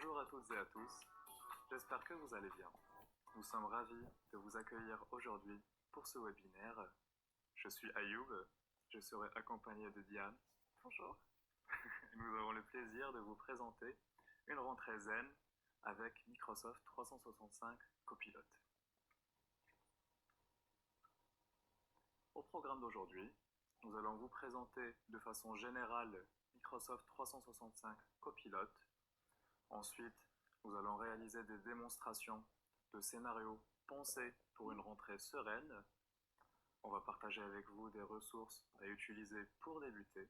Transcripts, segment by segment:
Bonjour à toutes et à tous, j'espère que vous allez bien. Nous sommes ravis de vous accueillir aujourd'hui pour ce webinaire. Je suis Ayoub, je serai accompagné de Diane. Bonjour. Nous avons le plaisir de vous présenter une rentrée zen avec Microsoft 365 Copilot. Au programme d'aujourd'hui, nous allons vous présenter de façon générale Microsoft 365 Copilot. Ensuite, nous allons réaliser des démonstrations de scénarios pensés pour une rentrée sereine. On va partager avec vous des ressources à utiliser pour débuter.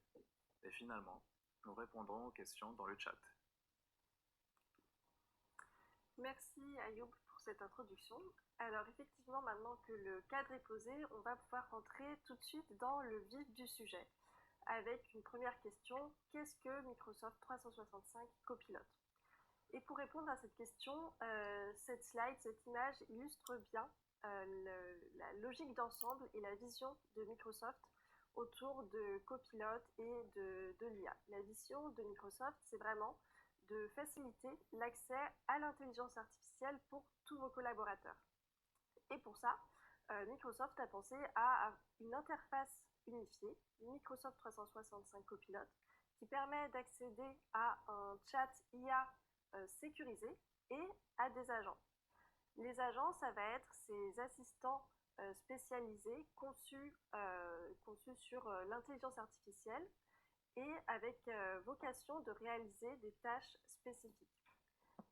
Et finalement, nous répondrons aux questions dans le chat. Merci Ayoub pour cette introduction. Alors effectivement, maintenant que le cadre est posé, on va pouvoir rentrer tout de suite dans le vif du sujet. Avec une première question, qu'est-ce que Microsoft 365 Copilot? Et pour répondre à cette question, cette slide, cette image illustre bien la logique d'ensemble et la vision de Microsoft autour de Copilot et de l'IA. La vision de Microsoft, c'est vraiment de faciliter l'accès à l'intelligence artificielle pour tous vos collaborateurs. Et pour ça, Microsoft a pensé à une interface unifiée, Microsoft 365 Copilot, qui permet d'accéder à un chat IA sécurisé et à des agents. Les agents, ça va être ces assistants spécialisés conçus sur l'intelligence artificielle et avec vocation de réaliser des tâches spécifiques.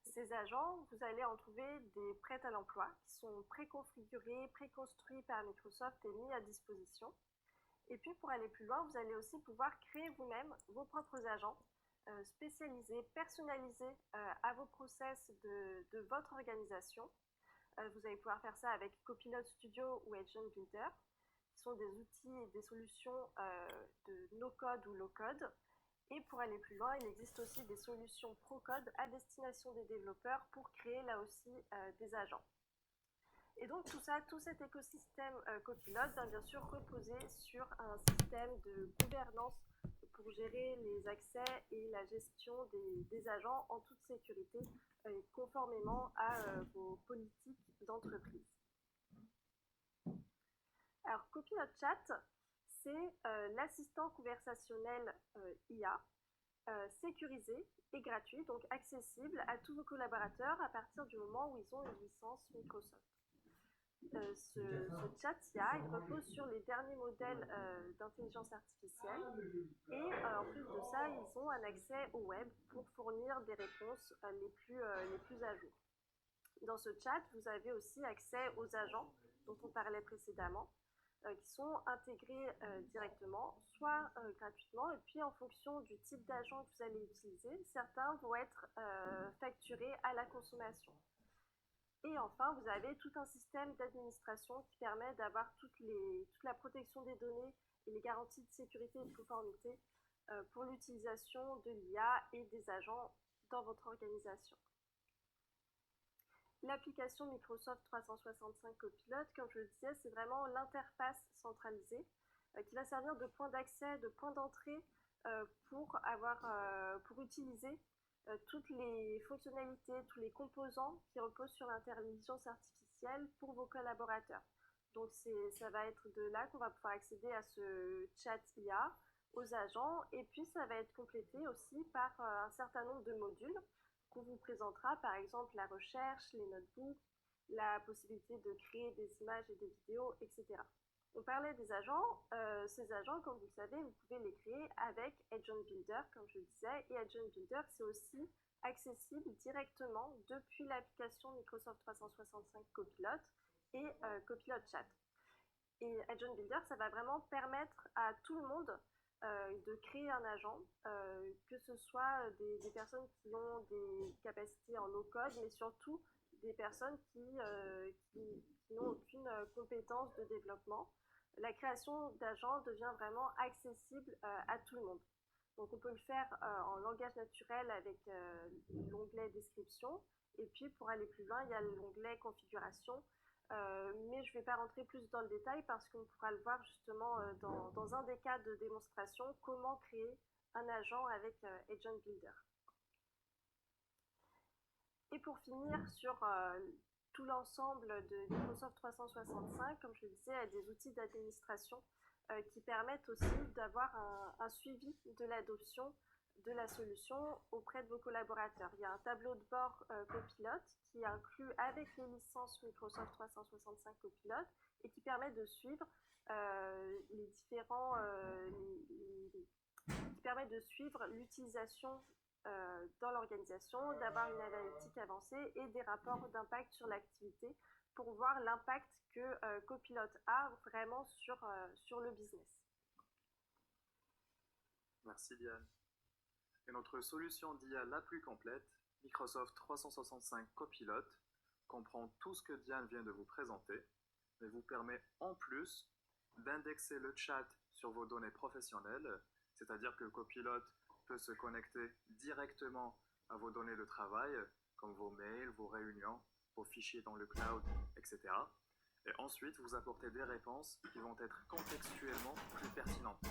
Ces agents, vous allez en trouver des prêts à l'emploi qui sont préconfigurés, préconstruits par Microsoft et mis à disposition. Et puis pour aller plus loin, vous allez aussi pouvoir créer vous-même vos propres agents spécialisés, personnalisés à vos process de votre organisation. Vous allez pouvoir faire ça avec Copilot Studio ou Agent Builder, qui sont des outils et des solutions de no-code ou low-code. Et pour aller plus loin, il existe aussi des solutions pro-code à destination des développeurs pour créer là aussi des agents. Et donc tout ça, tout cet écosystème Copilot va bien sûr reposer sur un système de gouvernance pour gérer les accès et la gestion des agents en toute sécurité, conformément à vos politiques d'entreprise. Alors Copilot Chat, c'est l'assistant conversationnel IA, sécurisé et gratuit, donc accessible à tous vos collaborateurs à partir du moment où ils ont une licence Microsoft. Ce chat IA, il repose sur les derniers modèles d'intelligence artificielle et en plus de ça, ils ont un accès au web pour fournir des réponses les plus à jour. Dans ce chat, vous avez aussi accès aux agents dont on parlait précédemment, qui sont intégrés directement, soit gratuitement, et puis en fonction du type d'agent que vous allez utiliser, certains vont être facturés à la consommation. Et enfin, vous avez tout un système d'administration qui permet d'avoir toute la protection des données et les garanties de sécurité et de conformité pour l'utilisation de l'IA et des agents dans votre organisation. L'application Microsoft 365 Copilot, comme je le disais, c'est vraiment l'interface centralisée qui va servir de point d'accès, de point d'entrée pour utiliser toutes les fonctionnalités, tous les composants qui reposent sur l'intelligence artificielle pour vos collaborateurs. Donc ça va être de là qu'on va pouvoir accéder à ce chat IA, aux agents, et puis ça va être complété aussi par un certain nombre de modules qu'on vous présentera, par exemple la recherche, les notebooks, la possibilité de créer des images et des vidéos, etc. On parlait des agents. Ces agents, comme vous le savez, vous pouvez les créer avec Agent Builder, comme je le disais. Et Agent Builder, c'est aussi accessible directement depuis l'application Microsoft 365 Copilot et Copilot Chat. Et Agent Builder, ça va vraiment permettre à tout le monde de créer un agent, que ce soit des personnes qui ont des capacités en no-code, mais surtout des personnes qui n'ont aucune compétence de développement. La création d'agents devient vraiment accessible à tout le monde. Donc on peut le faire en langage naturel avec l'onglet description, et puis pour aller plus loin, il y a l'onglet configuration. Mais je ne vais pas rentrer plus dans le détail parce qu'on pourra le voir justement dans un des cas de démonstration, comment créer un agent avec Agent Builder. Et pour finir sur tout l'ensemble de Microsoft 365, comme je le disais, il y a des outils d'administration qui permettent aussi d'avoir un suivi de l'adoption de la solution auprès de vos collaborateurs. Il y a un tableau de bord Copilot qui inclut avec les licences Microsoft 365 Copilot et qui permet de suivre les différents qui permet de suivre l'utilisation dans l'organisation, d'avoir une analytique avancée et des rapports d'impact sur l'activité pour voir l'impact que Copilot a vraiment sur le business. Merci Diane. Et notre solution d'IA la plus complète, Microsoft 365 Copilot, comprend tout ce que Diane vient de vous présenter, mais vous permet en plus d'indexer le chat sur vos données professionnelles, c'est-à-dire que Copilot peut se connecter directement à vos données de travail, comme vos mails, vos réunions, vos fichiers dans le cloud, etc. Et ensuite, vous apportez des réponses qui vont être contextuellement plus pertinentes.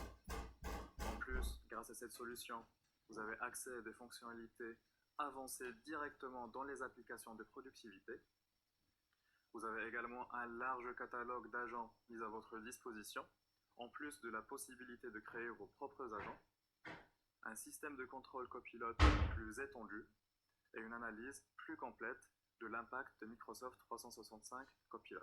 En plus, grâce à cette solution, vous avez accès à des fonctionnalités avancées directement dans les applications de productivité. Vous avez également un large catalogue d'agents mis à votre disposition, en plus de la possibilité de créer vos propres agents, un système de contrôle copilote plus étendu et une analyse plus complète de l'impact de Microsoft 365 Copilot.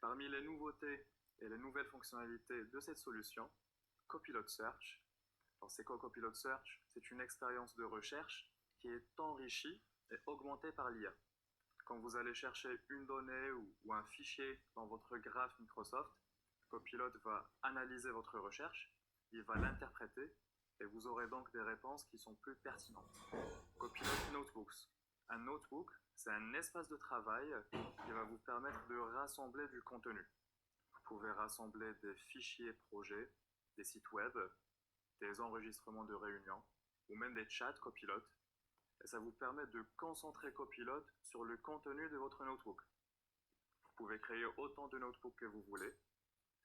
Parmi les nouveautés et les nouvelles fonctionnalités de cette solution, Copilot Search. Alors c'est quoi Copilot Search? C'est une expérience de recherche qui est enrichie et augmentée par l'IA. Quand vous allez chercher une donnée ou un fichier dans votre graphe Microsoft, Copilot va analyser votre recherche, il va l'interpréter et vous aurez donc des réponses qui sont plus pertinentes. Copilot Notebooks. Un notebook, c'est un espace de travail qui va vous permettre de rassembler du contenu. Vous pouvez rassembler des fichiers projets, des sites web, des enregistrements de réunions ou même des chats Copilot. Et ça vous permet de concentrer Copilot sur le contenu de votre notebook. Vous pouvez créer autant de notebooks que vous voulez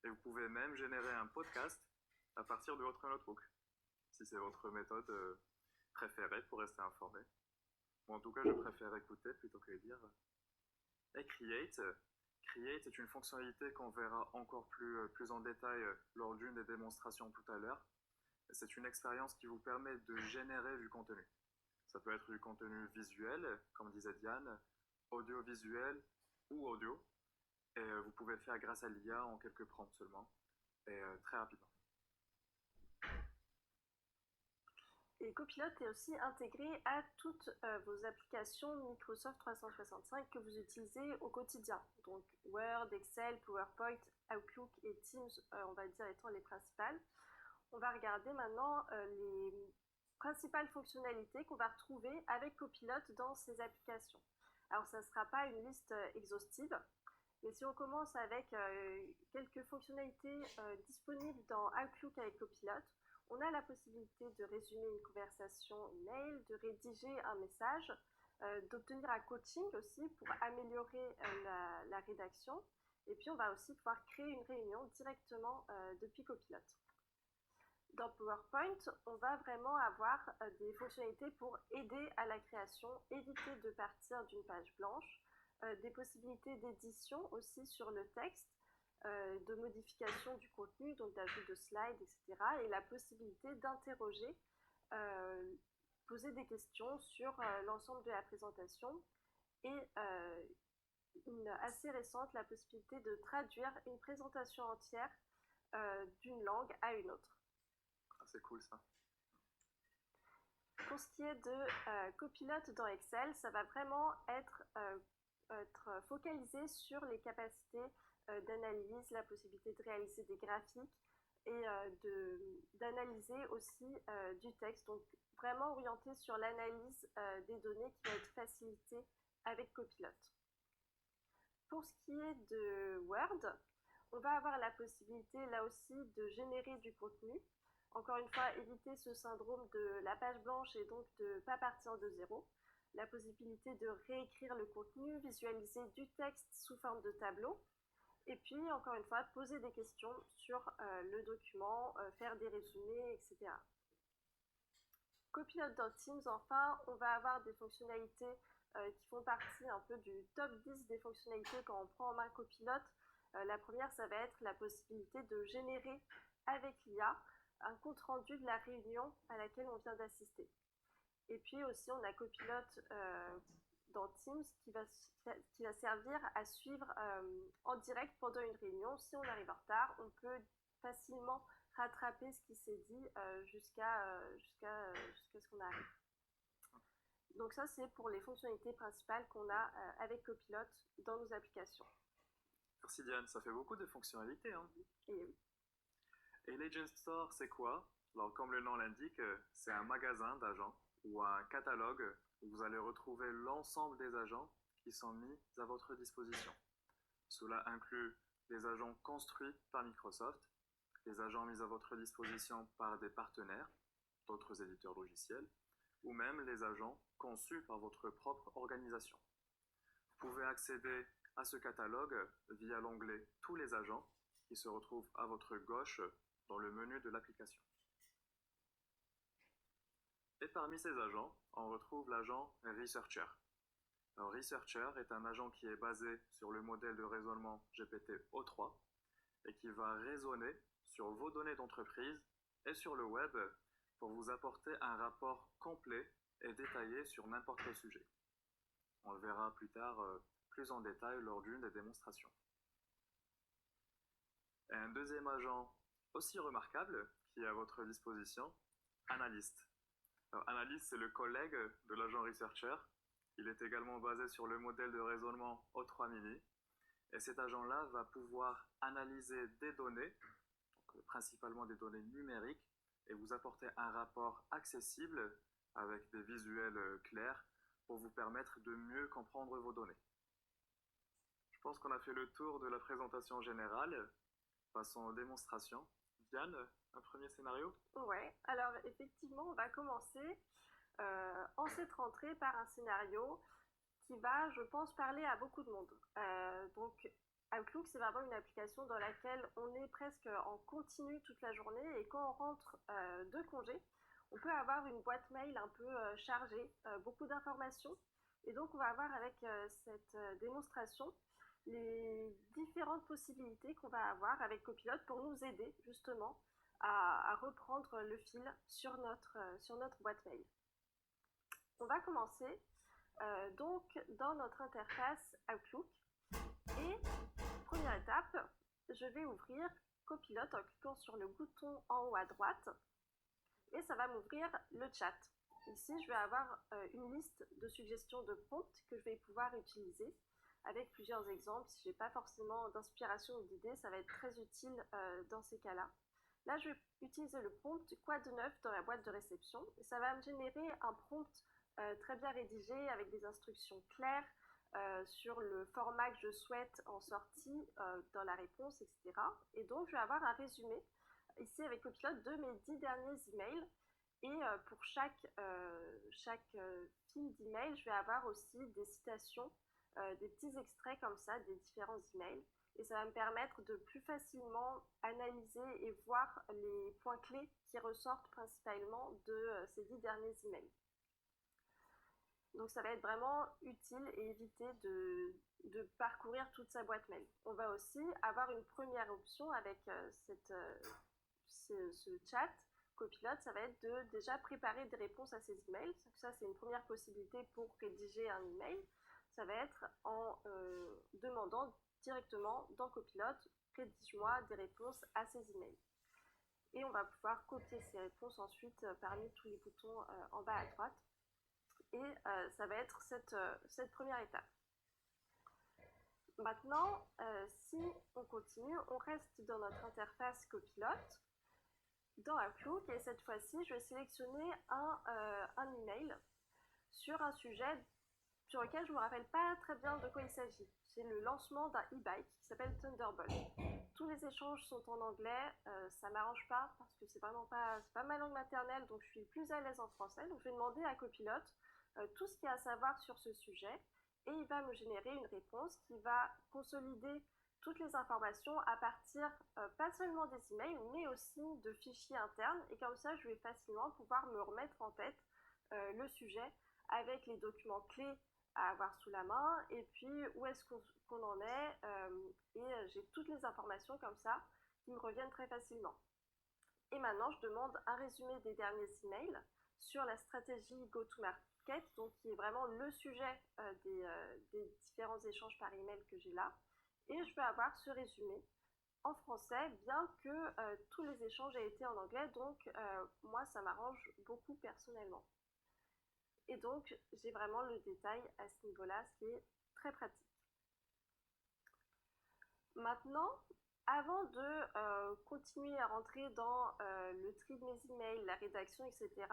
et vous pouvez même générer un podcast à partir de votre notebook, si c'est votre méthode préférée pour rester informé. Moi, en tout cas, je préfère écouter plutôt que lire. Et Create est une fonctionnalité qu'on verra encore plus en détail lors d'une des démonstrations tout à l'heure. C'est une expérience qui vous permet de générer du contenu. Ça peut être du contenu visuel, comme disait Diane, audiovisuel ou audio. Et vous pouvez le faire grâce à l'IA en quelques prompts seulement, et très rapidement. Et Copilot est aussi intégré à toutes vos applications Microsoft 365 que vous utilisez au quotidien. Donc Word, Excel, PowerPoint, Outlook et Teams, on va dire, étant les principales. On va regarder maintenant les principales fonctionnalités qu'on va retrouver avec Copilot dans ces applications. Alors ça ne sera pas une liste exhaustive, mais si on commence avec quelques fonctionnalités disponibles dans Outlook avec Copilot, on a la possibilité de résumer une conversation email, de rédiger un message, d'obtenir un coaching aussi pour améliorer la rédaction. Et puis on va aussi pouvoir créer une réunion directement depuis Copilot. Dans PowerPoint, on va vraiment avoir des fonctionnalités pour aider à la création, éviter de partir d'une page blanche, des possibilités d'édition aussi sur le texte, de modification du contenu, donc d'ajout de slides, etc. Et la possibilité d'interroger, poser des questions sur l'ensemble de la présentation. Et une assez récente, la possibilité de traduire une présentation entière d'une langue à une autre. Ah, c'est cool ça. Pour ce qui est de Copilot dans Excel, ça va vraiment être focalisé sur les capacités d'analyse, la possibilité de réaliser des graphiques et d'analyser aussi du texte. Donc vraiment orienté sur l'analyse des données qui va être facilitée avec Copilot. Pour ce qui est de Word, on va avoir la possibilité là aussi de générer du contenu. Encore une fois, éviter ce syndrome de la page blanche et donc de ne pas partir de zéro. La possibilité de réécrire le contenu, visualiser du texte sous forme de tableau. Et puis, encore une fois, poser des questions sur le document, faire des résumés, etc. Copilot dans Teams, enfin, on va avoir des fonctionnalités qui font partie un peu du top 10 des fonctionnalités quand on prend en main Copilot. La première, ça va être la possibilité de générer avec l'IA un compte-rendu de la réunion à laquelle on vient d'assister. Et puis aussi, on a Copilot dans Teams qui va servir à suivre en direct pendant une réunion. Si on arrive en retard, on peut facilement rattraper ce qui s'est dit jusqu'à ce qu'on arrive. Donc ça, c'est pour les fonctionnalités principales qu'on a avec Copilot dans nos applications. Merci Diane, ça fait beaucoup de fonctionnalités. Hein. Et oui. Et l'Agent Store, c'est quoi? Alors, comme le nom l'indique, c'est un magasin d'agents ou un catalogue où vous allez retrouver l'ensemble des agents qui sont mis à votre disposition. Cela inclut les agents construits par Microsoft, les agents mis à votre disposition par des partenaires, d'autres éditeurs logiciels, ou même les agents conçus par votre propre organisation. Vous pouvez accéder à ce catalogue via l'onglet « Tous les agents » qui se retrouve à votre gauche dans le menu de l'application. Et parmi ces agents, on retrouve l'agent Researcher. Alors, Researcher est un agent qui est basé sur le modèle de raisonnement GPT-o3 et qui va raisonner sur vos données d'entreprise et sur le web pour vous apporter un rapport complet et détaillé sur n'importe quel sujet. On le verra plus tard plus en détail lors d'une des démonstrations. Et un deuxième agent aussi remarquable qui est à votre disposition, Analyst. Alors, Analyst, c'est le collègue de l'agent Researcher. Il est également basé sur le modèle de raisonnement O3 Mini. Et cet agent-là va pouvoir analyser des données, donc principalement des données numériques, et vous apporter un rapport accessible avec des visuels clairs pour vous permettre de mieux comprendre vos données. Je pense qu'on a fait le tour de la présentation générale. Passons aux démonstrations. Diane, un premier scénario? Ouais, alors effectivement, on va commencer en cette rentrée par un scénario qui va, je pense, parler à beaucoup de monde. Donc, Outlook, c'est vraiment une application dans laquelle on est presque en continu toute la journée et quand on rentre de congé, on peut avoir une boîte mail un peu chargée, beaucoup d'informations. Et donc, on va avoir avec cette démonstration les différentes possibilités qu'on va avoir avec Copilot pour nous aider justement à reprendre le fil sur notre boîte mail. On va commencer donc dans notre interface Outlook et première étape, je vais ouvrir Copilot en cliquant sur le bouton en haut à droite et ça va m'ouvrir le chat. Ici, je vais avoir une liste de suggestions de prompts que je vais pouvoir utiliser avec plusieurs exemples. Si je n'ai pas forcément d'inspiration ou d'idée, ça va être très utile dans ces cas-là. Là, je vais utiliser le prompt « Quoi de neuf » dans la boîte de réception et ça va me générer un prompt très bien rédigé avec des instructions claires sur le format que je souhaite en sortie dans la réponse, etc. Et donc, je vais avoir un résumé ici avec Copilot de mes 10 derniers emails. Et pour chaque fil d'email, je vais avoir aussi des citations, des petits extraits comme ça des différents emails. Et ça va me permettre de plus facilement analyser et voir les points clés qui ressortent principalement de ces 10 derniers emails. Donc ça va être vraiment utile et éviter de parcourir toute sa boîte mail. On va aussi avoir une première option avec ce chat Copilot, ça va être de déjà préparer des réponses à ces emails. Ça, c'est une première possibilité pour rédiger un email. Ça va être en demandant directement dans Copilot, rédige-moi des réponses à ces emails. Et on va pouvoir copier ces réponses ensuite parmi tous les boutons en bas à droite. Et ça va être cette première étape. Maintenant, si on continue, on reste dans notre interface Copilot, dans Outlook, et cette fois-ci, je vais sélectionner un email sur un sujet sur lequel je ne me rappelle pas très bien de quoi il s'agit. C'est le lancement d'un e-bike qui s'appelle Thunderbolt. Tous les échanges sont en anglais, ça ne m'arrange pas parce que c'est pas ma langue maternelle, donc je suis plus à l'aise en français. Donc je vais demander à Copilot tout ce qu'il y a à savoir sur ce sujet et il va me générer une réponse qui va consolider toutes les informations à partir pas seulement des emails, mais aussi de fichiers internes. Et comme ça, je vais facilement pouvoir me remettre en tête le sujet avec les documents clés à avoir sous la main et puis où est-ce qu'on en est. Et j'ai toutes les informations comme ça qui me reviennent très facilement. Et maintenant, je demande un résumé des derniers emails sur la stratégie go-to-market, donc qui est vraiment le sujet des différents échanges par email que j'ai là. Et je peux avoir ce résumé en français, bien que tous les échanges aient été en anglais, donc moi, ça m'arrange beaucoup personnellement. Et donc, j'ai vraiment le détail à ce niveau-là, ce qui est très pratique. Maintenant, avant de continuer à rentrer dans le tri de mes emails, la rédaction, etc.,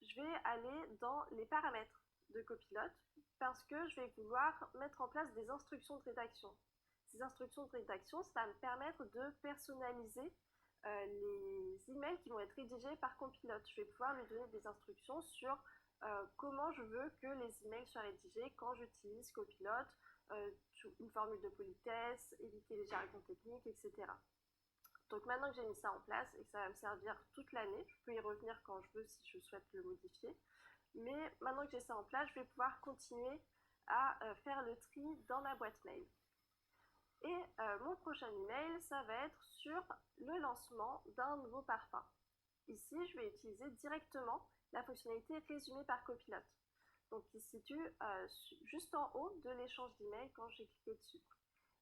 je vais aller dans les paramètres de Copilot parce que je vais vouloir mettre en place des instructions de rédaction. Ces instructions de rédaction, ça va me permettre de personnaliser les emails qui vont être rédigés par Copilot. Je vais pouvoir lui donner des instructions sur comment je veux que les emails soient rédigés quand j'utilise Copilot, une formule de politesse, éviter les jargons techniques, etc. Donc maintenant que j'ai mis ça en place et que ça va me servir toute l'année, je peux y revenir quand je veux si je souhaite le modifier. Mais maintenant que j'ai ça en place, je vais pouvoir continuer à faire le tri dans ma boîte mail. Et mon prochain email, ça va être sur le lancement d'un nouveau parfum. Ici, je vais utiliser directement la fonctionnalité résumée par Copilot. Donc, qui se situe juste en haut de l'échange d'emails quand j'ai cliqué dessus.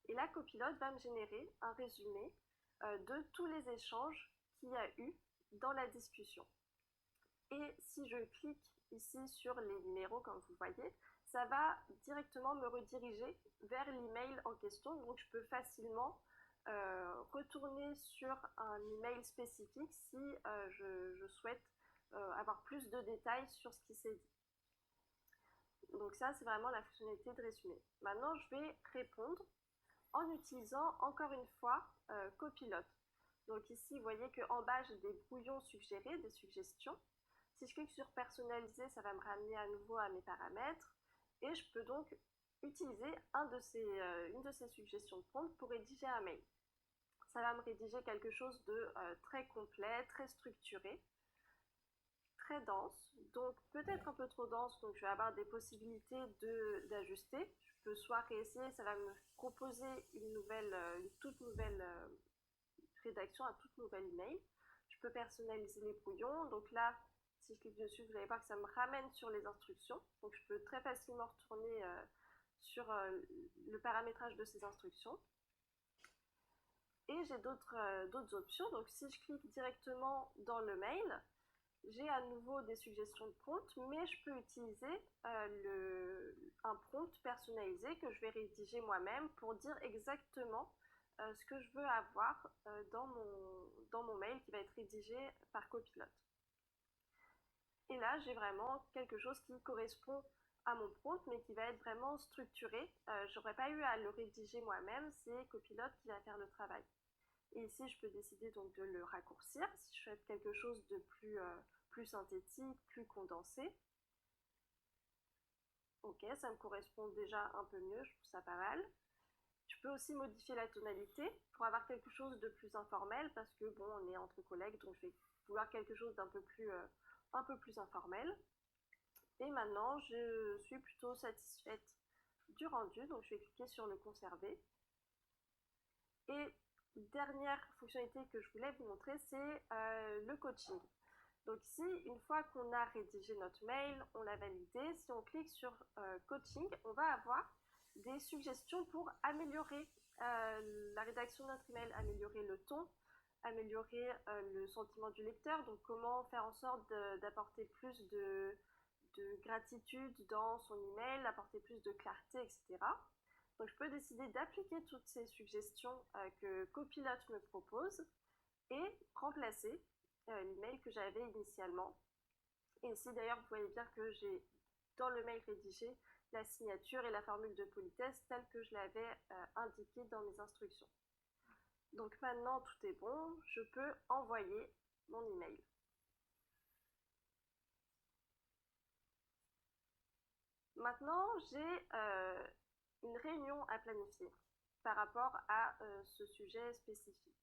Et là, Copilot va me générer un résumé de tous les échanges qu'il y a eu dans la discussion. Et si je clique ici sur les numéros, comme vous voyez, ça va directement me rediriger vers l'email en question. Donc, je peux facilement retourner sur un email spécifique si je souhaite avoir plus de détails sur ce qui s'est dit. Donc ça, c'est vraiment la fonctionnalité de résumé. Maintenant, je vais répondre en utilisant encore une fois Copilot. Donc ici, vous voyez qu'en bas, j'ai des brouillons suggérés, des suggestions. Si je clique sur personnaliser, ça va me ramener à nouveau à mes paramètres. Et je peux donc utiliser une de ces suggestions de prompt pour rédiger un mail. Ça va me rédiger quelque chose de très complet, très structuré, très dense, donc peut-être un peu trop dense, donc je vais avoir des possibilités d'ajuster. Je peux soit réessayer, ça va me proposer une toute nouvelle rédaction, un tout nouvel email. Je peux personnaliser les brouillons, donc là, si je clique dessus, vous allez voir que ça me ramène sur les instructions, donc je peux très facilement retourner sur le paramétrage de ces instructions. Et j'ai d'autres options, donc si je clique directement dans le mail, j'ai à nouveau des suggestions de prompt, mais je peux utiliser un prompt personnalisé que je vais rédiger moi-même pour dire exactement ce que je veux avoir dans mon mail qui va être rédigé par Copilot. Et là, j'ai vraiment quelque chose qui correspond à mon prompt, mais qui va être vraiment structuré. Je n'aurais pas eu à le rédiger moi-même, c'est Copilot qui va faire le travail. Et ici, je peux décider donc de le raccourcir si je souhaite quelque chose de plus synthétique, plus condensé. Ok, ça me correspond déjà un peu mieux, je trouve ça pas mal. Je peux aussi modifier la tonalité pour avoir quelque chose de plus informel parce que bon, on est entre collègues, donc je vais vouloir quelque chose d'un peu plus informel. Et maintenant, je suis plutôt satisfaite du rendu, donc je vais cliquer sur le conserver. Et dernière fonctionnalité que je voulais vous montrer, c'est le coaching. Donc ici, une fois qu'on a rédigé notre mail, on l'a validé, si on clique sur coaching, on va avoir des suggestions pour améliorer la rédaction de notre email, améliorer le ton, améliorer le sentiment du lecteur, donc comment faire en sorte d'apporter plus de gratitude dans son email, apporter plus de clarté, etc. Donc je peux décider d'appliquer toutes ces suggestions que Copilot me propose et remplacer l'email que j'avais initialement. Et ici d'ailleurs vous voyez bien que j'ai dans le mail rédigé la signature et la formule de politesse telle que je l'avais indiquée dans mes instructions. Donc maintenant tout est bon, je peux envoyer mon email. Maintenant j'ai une réunion à planifier par rapport à ce sujet spécifique.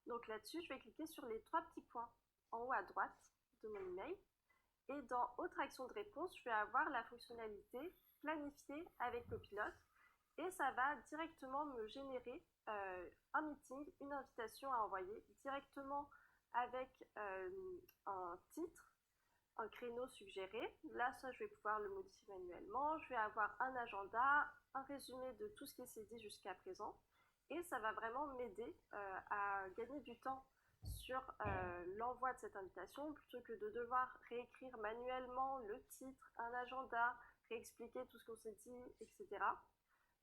Donc là-dessus, je vais cliquer sur les 3 petits points en haut à droite de mon email. Et dans Autre action de réponse, je vais avoir la fonctionnalité Planifier avec Copilot. Et ça va directement me générer un meeting, une invitation à envoyer directement avec un titre, un créneau suggéré. Là, ça, je vais pouvoir le modifier manuellement. Je vais avoir un agenda, un résumé de tout ce qui s'est dit jusqu'à présent. Et ça va vraiment m'aider à gagner du temps sur l'envoi de cette invitation, plutôt que de devoir réécrire manuellement le titre, un agenda, réexpliquer tout ce qu'on s'est dit, etc.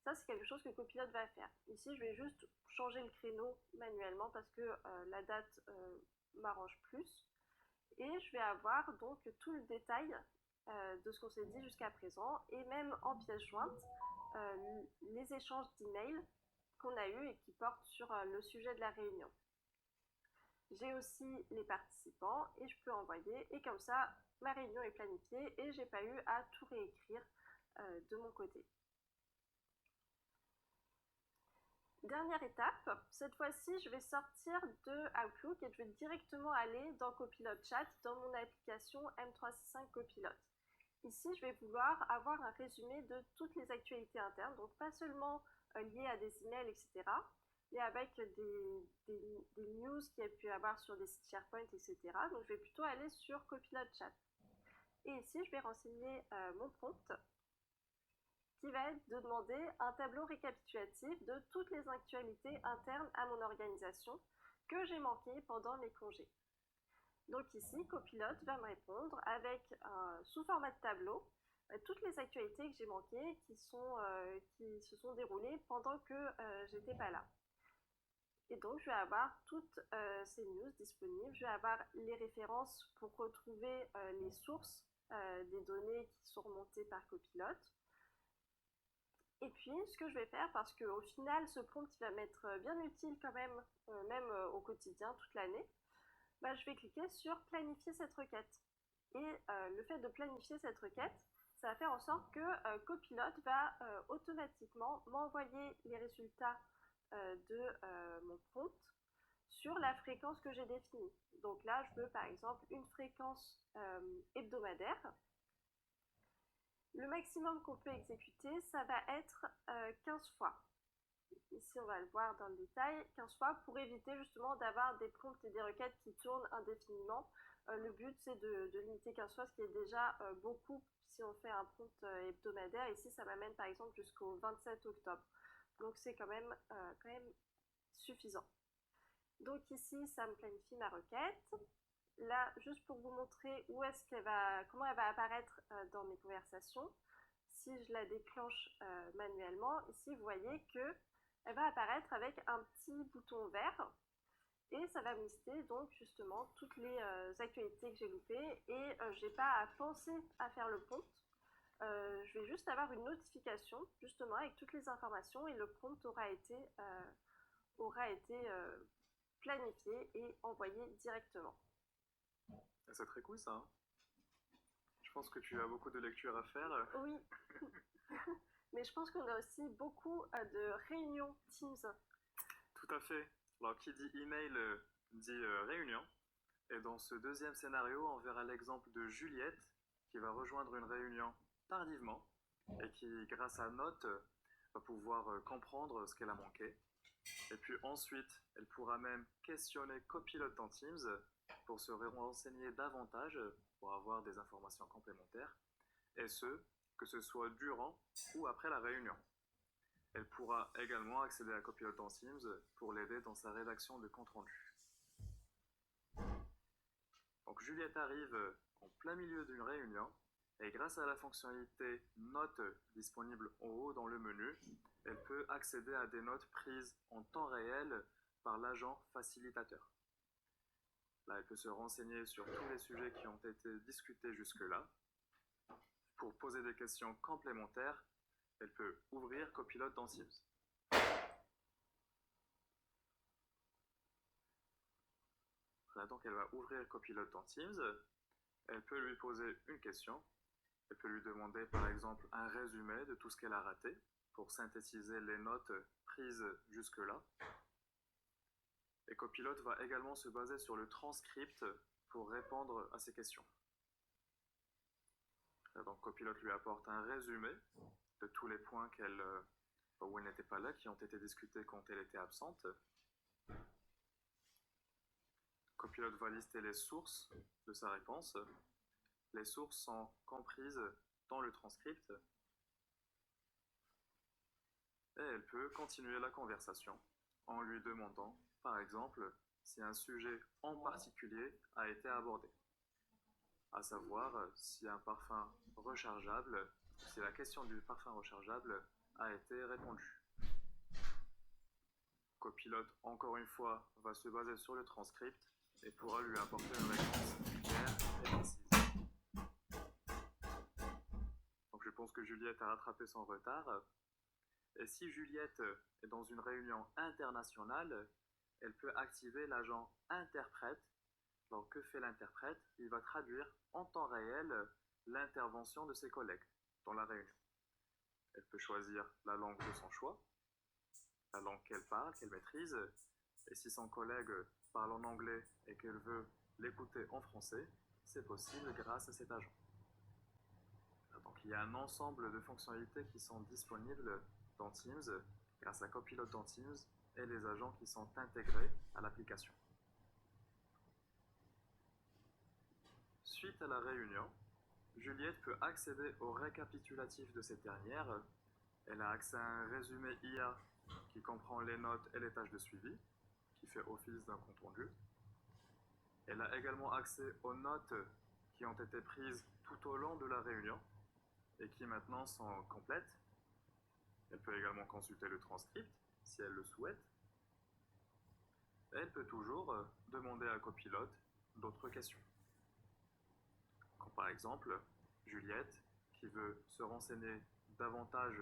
Ça, c'est quelque chose que Copilot va faire. Ici, je vais juste changer le créneau manuellement parce que la date m'arrange plus. Et je vais avoir donc tout le détail de ce qu'on s'est dit jusqu'à présent, et même en pièce jointe, les échanges d'emails qu'on a eus et qui portent sur le sujet de la réunion. J'ai aussi les participants et je peux envoyer, et comme ça, ma réunion est planifiée et j'ai pas eu à tout réécrire de mon côté. Dernière étape, cette fois-ci, je vais sortir de Outlook et je vais directement aller dans Copilot Chat, dans mon application M365 Copilot. Ici, je vais vouloir avoir un résumé de toutes les actualités internes, donc pas seulement liées à des emails, etc., mais avec des news qu'il y a pu y avoir sur des sites SharePoint, etc. Donc, je vais plutôt aller sur Copilot Chat. Et ici, je vais renseigner mon prompt, qui va être de demander un tableau récapitulatif de toutes les actualités internes à mon organisation que j'ai manquées pendant mes congés. Donc ici, Copilot va me répondre avec, sous format de tableau, toutes les actualités que j'ai manquées qui se sont déroulées pendant que j'étais pas là. Et donc, je vais avoir toutes ces news disponibles. Je vais avoir les références pour retrouver les sources des données qui sont remontées par Copilot. Et puis, ce que je vais faire, parce qu'au final, ce prompt il va m'être bien utile quand même, au quotidien, toute l'année, je vais cliquer sur planifier cette requête. Et le fait de planifier cette requête, ça va faire en sorte que Copilot va automatiquement m'envoyer les résultats de mon prompt sur la fréquence que j'ai définie. Donc là, je veux par exemple une fréquence hebdomadaire. Le maximum qu'on peut exécuter, ça va être 15 fois. Ici, on va le voir dans le détail, 15 fois pour éviter justement d'avoir des prompts et des requêtes qui tournent indéfiniment. Le but, c'est de limiter 15 fois, ce qui est déjà beaucoup si on fait un prompt hebdomadaire. Ici, ça m'amène par exemple jusqu'au 27 octobre. Donc, c'est quand même suffisant. Donc ici, ça me planifie ma requête. Là, juste pour vous montrer comment elle va apparaître dans mes conversations, si je la déclenche manuellement, ici vous voyez qu'elle va apparaître avec un petit bouton vert et ça va me lister donc justement toutes les actualités que j'ai loupées et je n'ai pas à penser à faire le prompt. Je vais juste avoir une notification justement avec toutes les informations et le prompt aura été planifié et envoyé directement. C'est très cool ça. Je pense que tu as beaucoup de lectures à faire. Oui, mais je pense qu'on a aussi beaucoup de réunions Teams. Tout à fait. Alors qui dit email dit réunion. Et dans ce deuxième scénario, on verra l'exemple de Juliette qui va rejoindre une réunion tardivement et qui, grâce à Note, va pouvoir comprendre ce qu'elle a manqué. Et puis ensuite, elle pourra même questionner Copilot dans Teams pour se renseigner davantage, pour avoir des informations complémentaires, et que ce soit durant ou après la réunion. Elle pourra également accéder à Copilot dans Teams pour l'aider dans sa rédaction de compte rendu. Donc Juliette arrive en plein milieu d'une réunion et grâce à la fonctionnalité Notes disponible en haut dans le menu, elle peut accéder à des notes prises en temps réel par l'agent facilitateur. Là, elle peut se renseigner sur tous les sujets qui ont été discutés jusque-là. Pour poser des questions complémentaires, elle peut ouvrir Copilot dans Teams. Là, donc, elle va ouvrir Copilot dans Teams. Elle peut lui poser une question. Elle peut lui demander, par exemple, un résumé de tout ce qu'elle a raté. pour synthétiser les notes prises jusque-là. Et Copilot va également se baser sur le transcript pour répondre à ces questions. Et donc Copilot lui apporte un résumé de tous les points où elle n'était pas là, qui ont été discutés quand elle était absente. Copilot va lister les sources de sa réponse. Les sources sont comprises dans le transcript. Et elle peut continuer la conversation en lui demandant, par exemple, si un sujet en particulier a été abordé. À savoir si un parfum rechargeable, si la question du parfum rechargeable a été répondue. Copilot, encore une fois, va se baser sur le transcript et pourra lui apporter une réponse claire et précise. Donc je pense que Juliette a rattrapé son retard. Et si Juliette est dans une réunion internationale, elle peut activer l'agent interprète. Alors que fait l'interprète? Il va traduire en temps réel l'intervention de ses collègues dans la réunion. Elle peut choisir la langue de son choix, la langue qu'elle parle, qu'elle maîtrise, et si son collègue parle en anglais et qu'elle veut l'écouter en français, c'est possible grâce à cet agent. Donc il y a un ensemble de fonctionnalités qui sont disponibles dans Teams, grâce à Copilot dans Teams, et les agents qui sont intégrés à l'application. Suite à la réunion, Juliette peut accéder au récapitulatif de cette dernière. Elle a accès à un résumé IA qui comprend les notes et les tâches de suivi, qui fait office d'un compte rendu. Elle a également accès aux notes qui ont été prises tout au long de la réunion et qui maintenant sont complètes. Elle peut également consulter le transcript si elle le souhaite. Et elle peut toujours demander à Copilot d'autres questions. Comme par exemple, Juliette, qui veut se renseigner davantage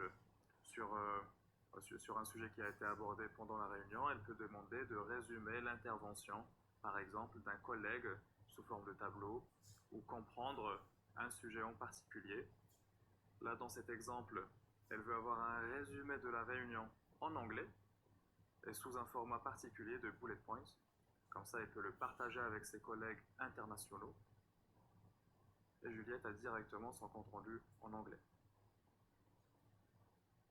sur un sujet qui a été abordé pendant la réunion, elle peut demander de résumer l'intervention, par exemple, d'un collègue sous forme de tableau, ou comprendre un sujet en particulier. Là, dans cet exemple, elle veut avoir un résumé de la réunion en anglais, et sous un format particulier de bullet points. Comme ça, elle peut le partager avec ses collègues internationaux. Et Juliette a directement son compte rendu en anglais.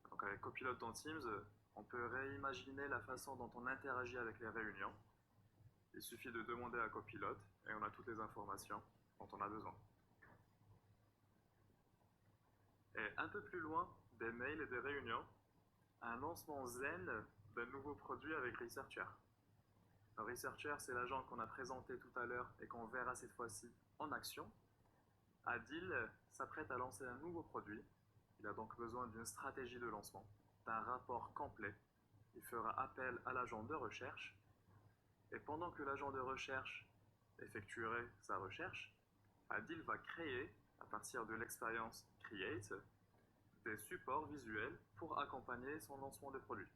Donc avec Copilot dans Teams, on peut réimaginer la façon dont on interagit avec les réunions. Il suffit de demander à Copilot et on a toutes les informations dont on a besoin. Et un peu plus loin des mails et des réunions, un lancement zen d'un nouveau produit avec Researcher. Alors, Researcher, c'est l'agent qu'on a présenté tout à l'heure et qu'on verra cette fois-ci en action. Adil s'apprête à lancer un nouveau produit. Il a donc besoin d'une stratégie de lancement, d'un rapport complet. Il fera appel à l'agent de recherche. Et pendant que l'agent de recherche effectuerait sa recherche, Adil va créer, à partir de l'expérience Create, des supports visuels pour accompagner son lancement de produit.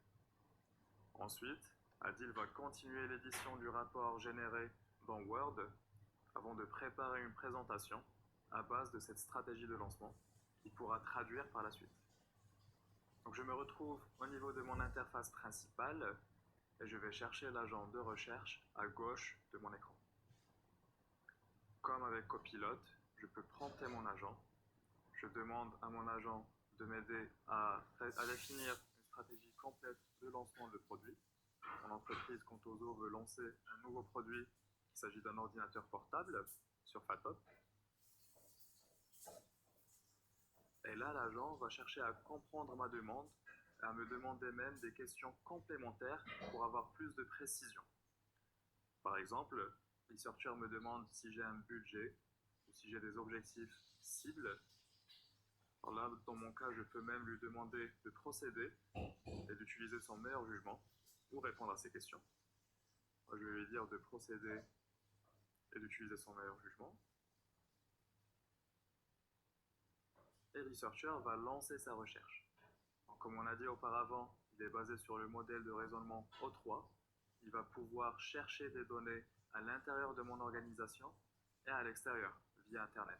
Ensuite, Adil va continuer l'édition du rapport généré dans Word avant de préparer une présentation à base de cette stratégie de lancement qu'il pourra traduire par la suite. Donc je me retrouve au niveau de mon interface principale et je vais chercher l'agent de recherche à gauche de mon écran. Comme avec Copilot, je peux prompter mon agent. Je demande à mon agent de m'aider à définir une stratégie complète de lancement de produit. Mon entreprise Contoso veut lancer un nouveau produit. Il s'agit d'un ordinateur portable sur Fatop. Et là, l'agent va chercher à comprendre ma demande et à me demander même des questions complémentaires pour avoir plus de précision. Par exemple, Researcher me demande si j'ai un budget ou si j'ai des objectifs cibles. Alors là, dans mon cas, je peux même lui demander de procéder et d'utiliser son meilleur jugement pour répondre à ces questions. Je vais lui dire de procéder et d'utiliser son meilleur jugement. Et Researcher va lancer sa recherche. Donc, comme on a dit auparavant, il est basé sur le modèle de raisonnement O3. Il va pouvoir chercher des données à l'intérieur de mon organisation et à l'extérieur, via Internet.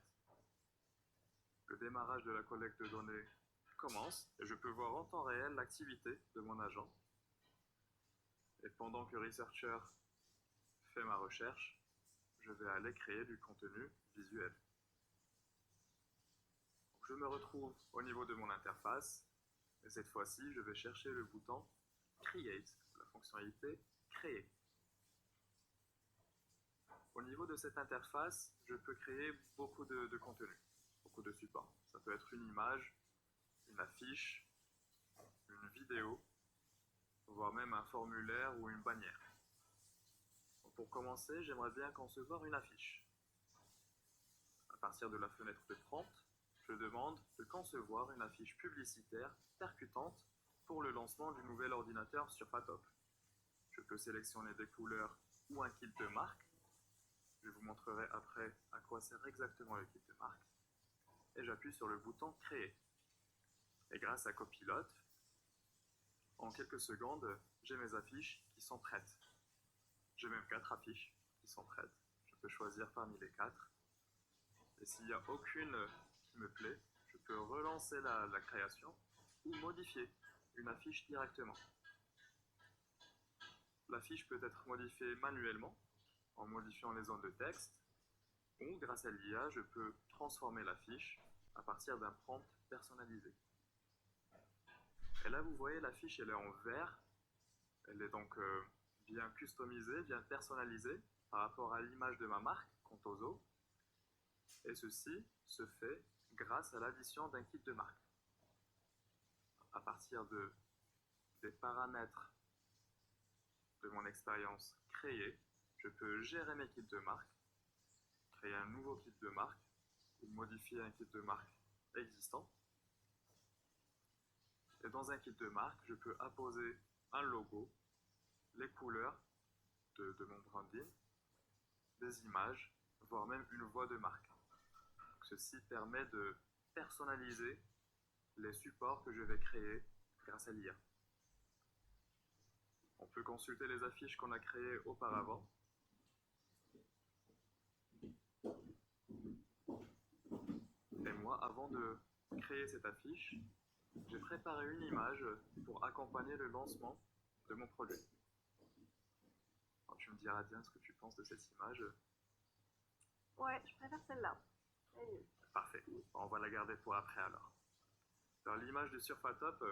Le démarrage de la collecte de données commence et je peux voir en temps réel l'activité de mon agent. Et pendant que Researcher fait ma recherche, je vais aller créer du contenu visuel. Donc, je me retrouve au niveau de mon interface et cette fois-ci, je vais chercher le bouton Create, la fonctionnalité Créer. Au niveau de cette interface, je peux créer beaucoup de contenu, beaucoup de supports. Ça peut être une image, une affiche, une vidéo, voire même un formulaire ou une bannière. Donc pour commencer, j'aimerais bien concevoir une affiche. À partir de la fenêtre de prompt, je demande de concevoir une affiche publicitaire percutante pour le lancement du nouvel ordinateur Surfatop. Je peux sélectionner des couleurs ou un kit de marque. Je vous montrerai après à quoi sert exactement le kit de marque. Et j'appuie sur le bouton Créer. Et grâce à Copilot, en quelques secondes, j'ai mes affiches qui sont prêtes. J'ai même 4 affiches qui sont prêtes. Je peux choisir parmi les 4. Et s'il n'y a aucune qui me plaît, je peux relancer la création ou modifier une affiche directement. L'affiche peut être modifiée manuellement en modifiant les zones de texte ou grâce à l'IA, je peux transformer l'affiche à partir d'un prompt personnalisé. Et là, vous voyez, l'affiche, elle est en vert. Elle est donc bien customisée, bien personnalisée par rapport à l'image de ma marque, Contoso. Et ceci se fait grâce à l'addition d'un kit de marque. À partir des paramètres de mon expérience créée, je peux gérer mes kits de marque, créer un nouveau kit de marque ou modifier un kit de marque existant. Et dans un kit de marque, je peux apposer un logo, les couleurs de mon branding, des images, voire même une voix de marque. Donc, ceci permet de personnaliser les supports que je vais créer grâce à l'IA. On peut consulter les affiches qu'on a créées auparavant. Et moi, avant de créer cette affiche, j'ai préparé une image pour accompagner le lancement de mon produit. Alors, tu me diras bien ce que tu penses de cette image. Ouais, je préfère celle-là. Elle est mieux. Parfait. On va la garder pour après alors. Alors, l'image de Surfatop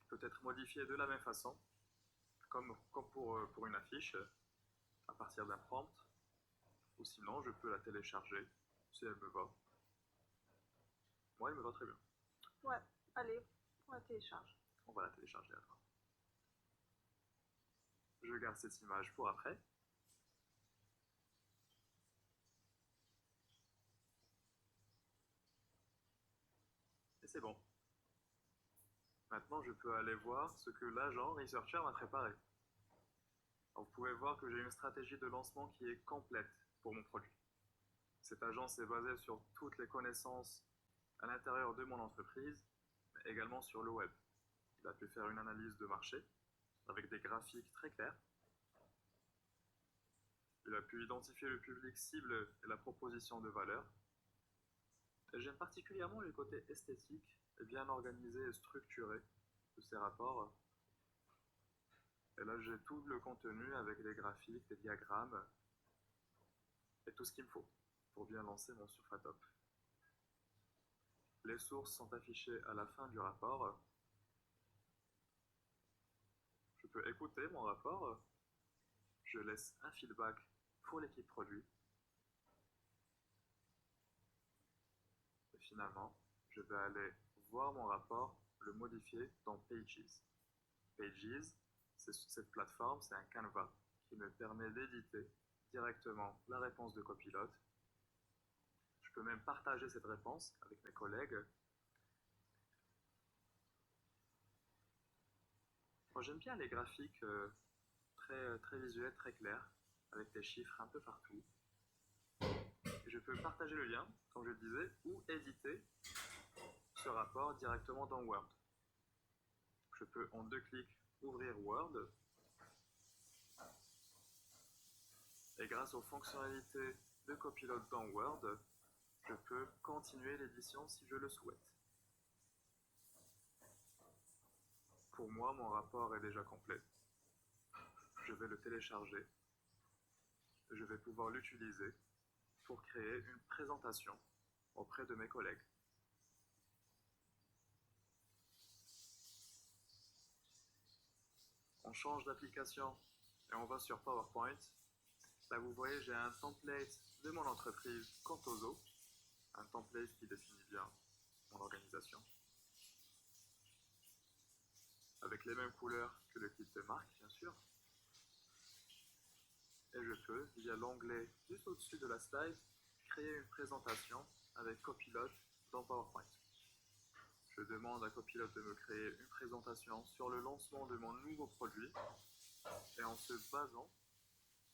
peut être modifiée de la même façon, comme pour une affiche, à partir d'un prompt, ou sinon je peux la télécharger si elle me va. Moi, elle me va très bien. Ouais, allez, on la télécharge. On va la télécharger alors. Je garde cette image pour après. Et c'est bon. Maintenant, je peux aller voir ce que l'agent Researcher m'a préparé. Alors, vous pouvez voir que j'ai une stratégie de lancement qui est complète pour mon produit. Cette agence est basée sur toutes les connaissances à l'intérieur de mon entreprise, mais également sur le web. Il a pu faire une analyse de marché avec des graphiques très clairs. Il a pu identifier le public cible et la proposition de valeur. Et j'aime particulièrement le côté esthétique et bien organisé et structuré de ces rapports. Et là, j'ai tout le contenu avec des graphiques, des diagrammes et tout ce qu'il me faut pour bien lancer mon Surfatop. Les sources sont affichées à la fin du rapport. Je peux écouter mon rapport. Je laisse un feedback pour l'équipe produit. Et finalement, je vais aller voir mon rapport, le modifier dans Pages. Pages, c'est cette plateforme, c'est un canevas qui me permet d'éditer directement la réponse de Copilot. Je peux même partager cette réponse avec mes collègues. Moi, j'aime bien les graphiques très visuels, très clairs, avec des chiffres un peu partout. Et je peux partager le lien, comme je le disais, ou éditer ce rapport directement dans Word. Je peux en 2 clics ouvrir Word. Et grâce aux fonctionnalités de Copilot dans Word, je peux continuer l'édition si je le souhaite. Pour moi, mon rapport est déjà complet. Je vais le télécharger. Je vais pouvoir l'utiliser pour créer une présentation auprès de mes collègues. On change d'application et on va sur PowerPoint. Là, vous voyez, j'ai un template de mon entreprise Contoso, un template qui définit bien mon organisation, avec les mêmes couleurs que le kit de marque, bien sûr. Et je peux, via l'onglet juste au-dessus de la slide, créer une présentation avec Copilot dans PowerPoint. Je demande à Copilot de me créer une présentation sur le lancement de mon nouveau produit et en se basant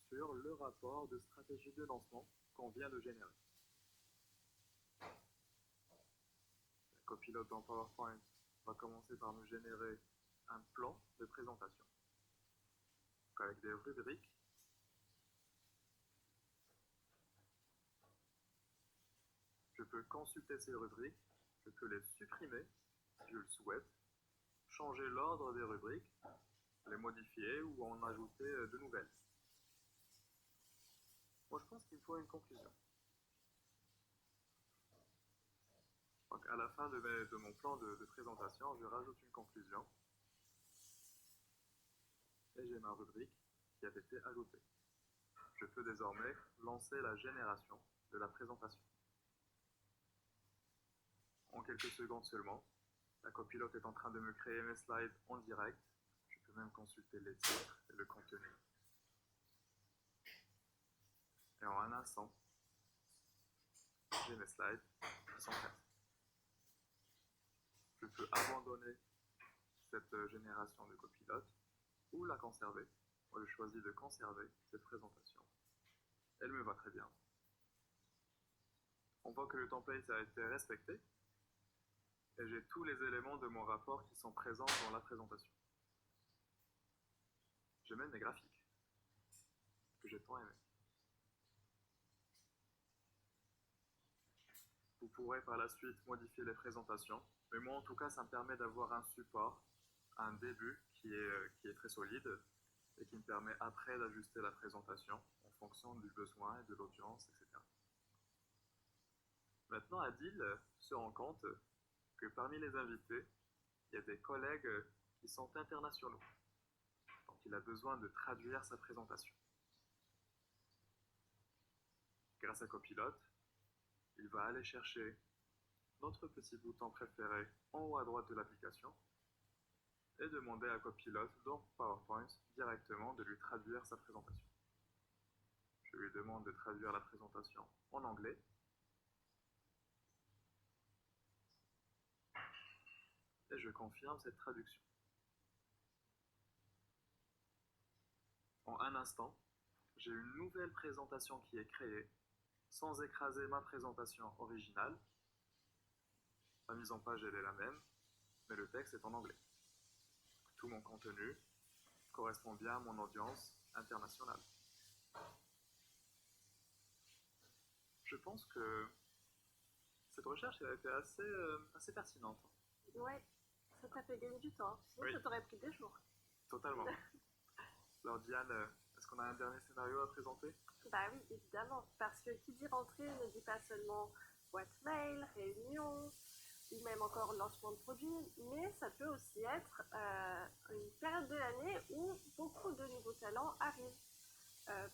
sur le rapport de stratégie de lancement qu'on vient de générer. Copilot dans PowerPoint va commencer par me générer un plan de présentation avec des rubriques. Je peux consulter ces rubriques, je peux les supprimer si je le souhaite, changer l'ordre des rubriques, les modifier ou en ajouter de nouvelles. Moi, je pense qu'il faut une conclusion. Donc, à la fin de mon plan de présentation, je rajoute une conclusion et j'ai ma rubrique qui a été ajoutée. Je peux désormais lancer la génération de la présentation. En quelques secondes seulement, la copilote est en train de me créer mes slides en direct. Je peux même consulter les titres et le contenu. Et en un instant, j'ai mes slides qui sont prêts. Je peux abandonner cette génération de copilote ou la conserver. Moi, je choisis de conserver cette présentation. Elle me va très bien. On voit que le template a été respecté et j'ai tous les éléments de mon rapport qui sont présents dans la présentation. J'ai même mes graphiques que j'ai tant aimé. Vous pourrez par la suite modifier les présentations, mais moi en tout cas ça me permet d'avoir un support, un début qui est très solide et qui me permet après d'ajuster la présentation en fonction du besoin et de l'audience, etc. Maintenant, Adil se rend compte que parmi les invités, il y a des collègues qui sont internationaux. Donc il a besoin de traduire sa présentation. Grâce à Copilot, il va aller chercher notre petit bouton préféré en haut à droite de l'application et demander à Copilot dans PowerPoint directement de lui traduire sa présentation. Je lui demande de traduire la présentation en anglais. Et je confirme cette traduction. En un instant, j'ai une nouvelle présentation qui est créée sans écraser ma présentation originale. La mise en page, elle est la même, mais le texte est en anglais. Tout mon contenu correspond bien à mon audience internationale. Je pense que cette recherche a été assez pertinente. Ouais, ça t'a fait gagner du temps. Sinon, oui. Ça t'aurait pris des jours. Totalement. Alors Diane, est-ce qu'on a un dernier scénario à présenter? Bah oui, évidemment, parce que qui dit rentrée ne dit pas seulement boîte mail, réunion, ou même encore lancement de produit, mais ça peut aussi être une période de l'année où beaucoup de nouveaux talents arrivent.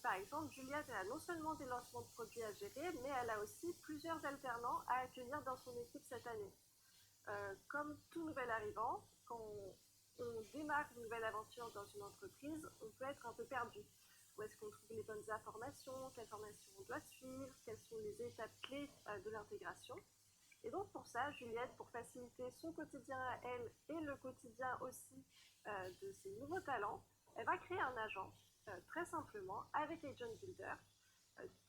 Par exemple, Juliette a non seulement des lancements de produits à gérer, mais elle a aussi plusieurs alternants à accueillir dans son équipe cette année. Comme tout nouvel arrivant, quand on démarre une nouvelle aventure dans une entreprise, on peut être un peu perdu. Où est-ce qu'on trouve les bonnes informations, quelles formations on doit suivre, quelles sont les étapes clés de l'intégration. Et donc pour ça, Juliette, pour faciliter son quotidien à elle et le quotidien aussi de ses nouveaux talents, elle va créer un agent très simplement avec Agent Builder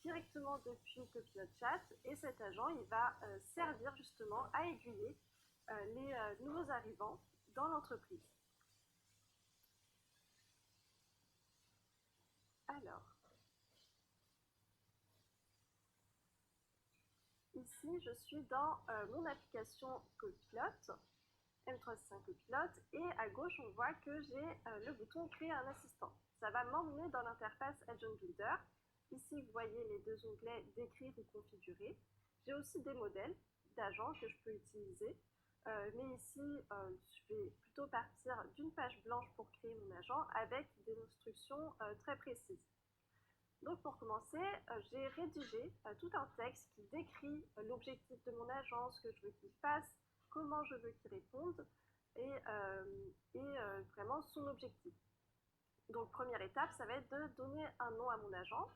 directement depuis Copilot Chat, et cet agent il va servir justement à aiguiller les nouveaux arrivants dans l'entreprise. Alors, ici je suis dans mon application Copilot M365 Copilote, et à gauche on voit que j'ai le bouton créer un assistant. Ça va m'emmener dans l'interface Agent Builder. Ici vous voyez les deux onglets décrire ou configurer. J'ai aussi des modèles d'agents que je peux utiliser, mais ici je vais plutôt partir d'une page blanche pour créer mon agent avec des instructions très précises. Donc pour commencer, j'ai rédigé tout un texte qui décrit l'objectif de mon agent, ce que je veux qu'il fasse, comment je veux qu'il réponde et vraiment son objectif. Donc première étape, ça va être de donner un nom à mon agent.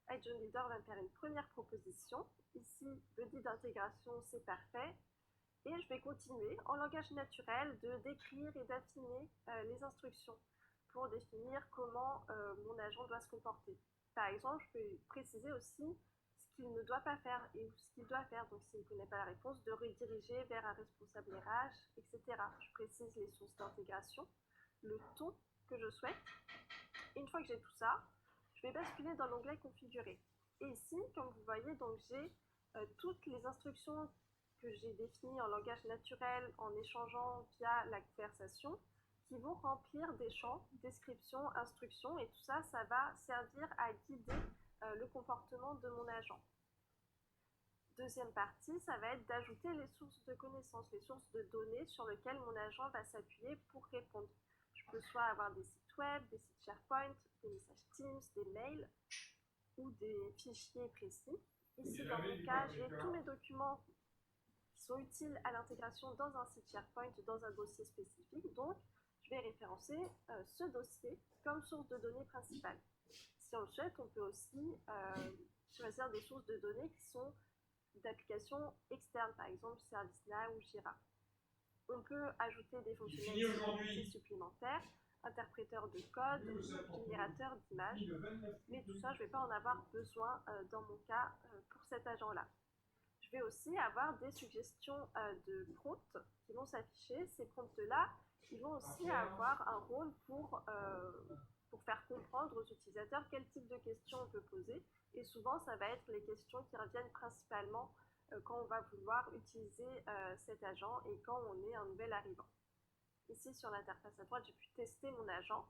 Agent Builder va me faire une première proposition. Ici, le dit d'intégration, c'est parfait. Et je vais continuer en langage naturel de décrire et d'affiner les instructions pour définir comment mon agent doit se comporter. Par exemple, je peux préciser aussi ce qu'il ne doit pas faire et ce qu'il doit faire. Donc, s'il ne connaît pas la réponse, de rediriger vers un responsable RH, etc. Je précise les sources d'intégration, le ton que je souhaite. Et une fois que j'ai tout ça, je vais basculer dans l'onglet configurer. Et ici, comme vous voyez, donc j'ai toutes les instructions que j'ai définies en langage naturel en échangeant via la conversation, qui vont remplir des champs, description, instructions, et tout ça, ça va servir à guider le comportement de mon agent. Deuxième partie, ça va être d'ajouter les sources de connaissances, les sources de données sur lesquelles mon agent va s'appuyer pour répondre. Je peux soit avoir des sites web, des sites SharePoint, des messages Teams, des mails ou des fichiers précis. Ici, dans mon cas, j'ai tous mes documents qui sont utiles à l'intégration dans un site SharePoint, dans un dossier spécifique. Donc, je vais référencer ce dossier comme source de données principale. Si on le souhaite, on peut aussi choisir des sources de données qui sont d'applications externes, par exemple ServiceNow ou Jira. On peut ajouter des fonctionnalités supplémentaires, interpréteur de code, générateur d'images, mais tout ça, je ne vais pas en avoir besoin dans mon cas pour cet agent-là. Je vais aussi avoir des suggestions de prompts qui vont s'afficher. Ces prompts-là, ils vont aussi avoir un rôle pour faire comprendre aux utilisateurs quel type de questions on peut poser. Et souvent, ça va être les questions qui reviennent principalement quand on va vouloir utiliser cet agent et quand on est un nouvel arrivant. Ici, sur l'interface à droite, j'ai pu tester mon agent.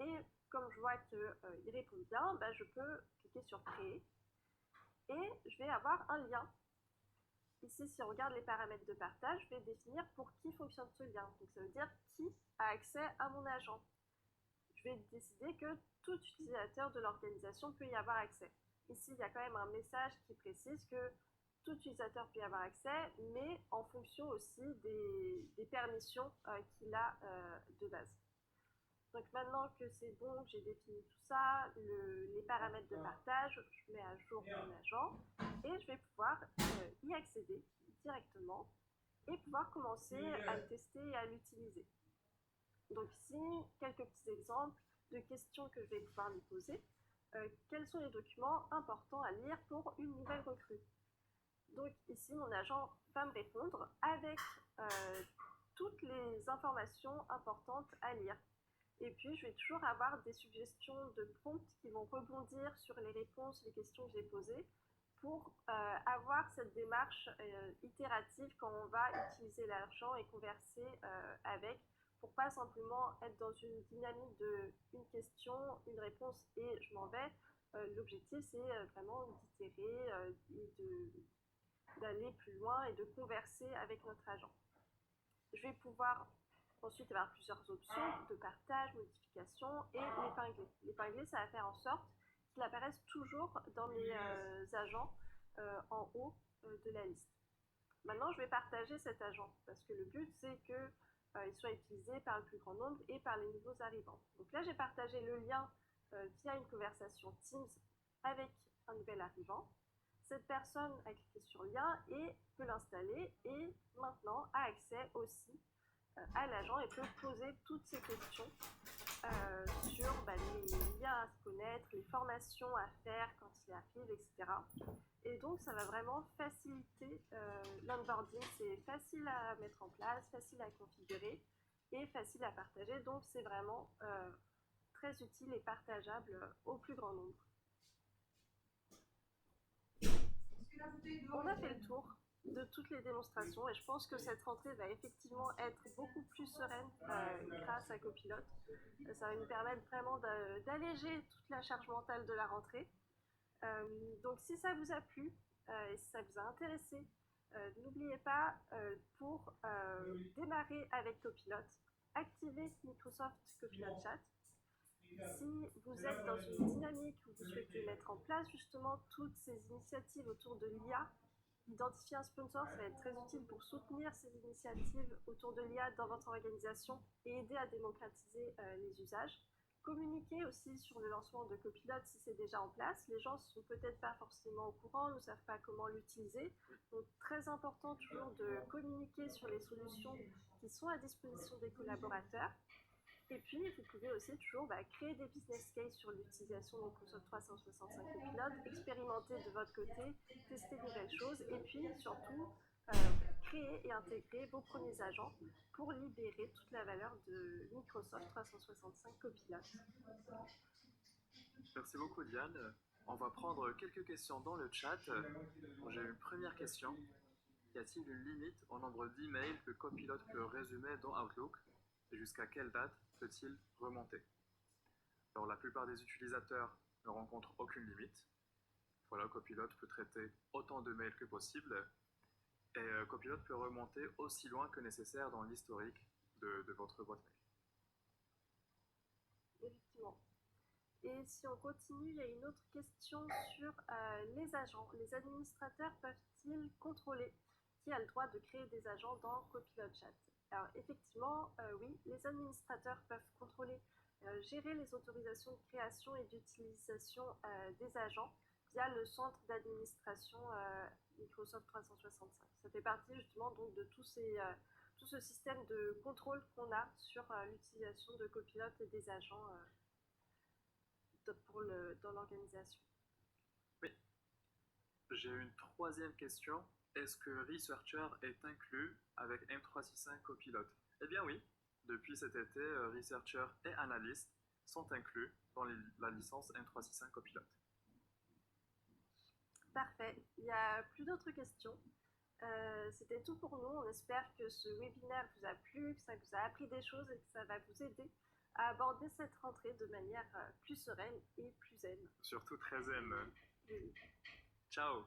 Et comme je vois qu'il répond bien, je peux cliquer sur Créer. Et je vais avoir un lien. Ici, si on regarde les paramètres de partage, je vais définir pour qui fonctionne ce lien. Donc, ça veut dire qui a accès à mon agent. Je vais décider que tout utilisateur de l'organisation peut y avoir accès. Ici, il y a quand même un message qui précise que tout utilisateur peut y avoir accès, mais en fonction aussi des permissions qu'il a de base. Donc maintenant que c'est bon, j'ai défini tout ça, les paramètres de partage, je mets à jour mon agent et je vais pouvoir y accéder directement et pouvoir commencer à le tester et à l'utiliser. Donc ici, quelques petits exemples de questions que je vais pouvoir lui poser. Quels sont les documents importants à lire pour une nouvelle recrue? Donc ici, mon agent va me répondre avec toutes les informations importantes à lire. Et puis, je vais toujours avoir des suggestions de prompts qui vont rebondir sur les réponses, les questions que j'ai posées pour avoir cette démarche itérative quand on va utiliser l'argent et converser avec, pour pas simplement être dans une dynamique de une question, une réponse et je m'en vais. L'objectif, c'est vraiment d'itérer et d'aller plus loin et de converser avec notre agent. Je vais pouvoir ensuite avoir plusieurs options de partage, modification et l'épingler. L'épingler, ça va faire en sorte qu'il apparaisse toujours dans mes agents en haut de la liste. Maintenant, je vais partager cet agent parce que le but, c'est qu'il soit utilisé par le plus grand nombre et par les nouveaux arrivants. Donc là, j'ai partagé le lien via une conversation Teams avec un nouvel arrivant. Cette personne a cliqué sur le lien et peut l'installer et maintenant a accès aussi à l'agent et peut poser toutes ces questions sur les liens à se connaître, les formations à faire quand il arrive, etc. Et donc ça va vraiment faciliter l'onboarding, c'est facile à mettre en place, facile à configurer et facile à partager, donc c'est vraiment très utile et partageable au plus grand nombre. On a fait le tour de de toutes les démonstrations et je pense que cette rentrée va effectivement être beaucoup plus sereine grâce à Copilote. Ça va nous permettre vraiment d'alléger toute la charge mentale de la rentrée. Donc si ça vous a plu et si ça vous a intéressé, n'oubliez pas pour démarrer avec Copilote, activez Microsoft Copilot Chat. Si vous êtes dans une dynamique où vous souhaitez mettre en place justement toutes ces initiatives autour de l'IA, identifier un sponsor, ça va être très utile pour soutenir ces initiatives autour de l'IA dans votre organisation et aider à démocratiser les usages. Communiquer aussi sur le lancement de Copilot si c'est déjà en place. Les gens ne sont peut-être pas forcément au courant, ne savent pas comment l'utiliser. Donc très important toujours de communiquer sur les solutions qui sont à disposition des collaborateurs. Et puis, vous pouvez aussi toujours créer des business cases sur l'utilisation de Microsoft 365 Copilot, expérimenter de votre côté, tester de nouvelles choses, et puis surtout créer et intégrer vos premiers agents pour libérer toute la valeur de Microsoft 365 Copilot. Merci beaucoup Diane. On va prendre quelques questions dans le chat. J'ai une première question. Y a-t-il une limite au nombre d'emails que Copilot peut résumer dans Outlook et jusqu'à quelle date peut-il remonter? Alors la plupart des utilisateurs ne rencontrent aucune limite. Voilà, Copilot peut traiter autant de mails que possible et Copilot peut remonter aussi loin que nécessaire dans l'historique de votre boîte mail. Effectivement. Et si on continue, il y a une autre question sur les agents. Les administrateurs peuvent-ils contrôler qui a le droit de créer des agents dans Copilot Chat? Alors effectivement, oui, les administrateurs peuvent contrôler, gérer les autorisations de création et d'utilisation des agents via le centre d'administration Microsoft 365. Ça fait partie justement donc de tout ce système de contrôle qu'on a sur l'utilisation de Copilot et des agents dans l'organisation. Oui. J'ai une troisième question. Est-ce que Researcher est inclus avec M365 Copilot? Eh bien oui. Depuis cet été, Researcher et Analyst sont inclus dans la licence M365 Copilot. Parfait. Il n'y a plus d'autres questions. C'était tout pour nous. On espère que ce webinaire vous a plu, que ça vous a appris des choses et que ça va vous aider à aborder cette rentrée de manière plus sereine et plus zen. Surtout très zen. Oui. Ciao.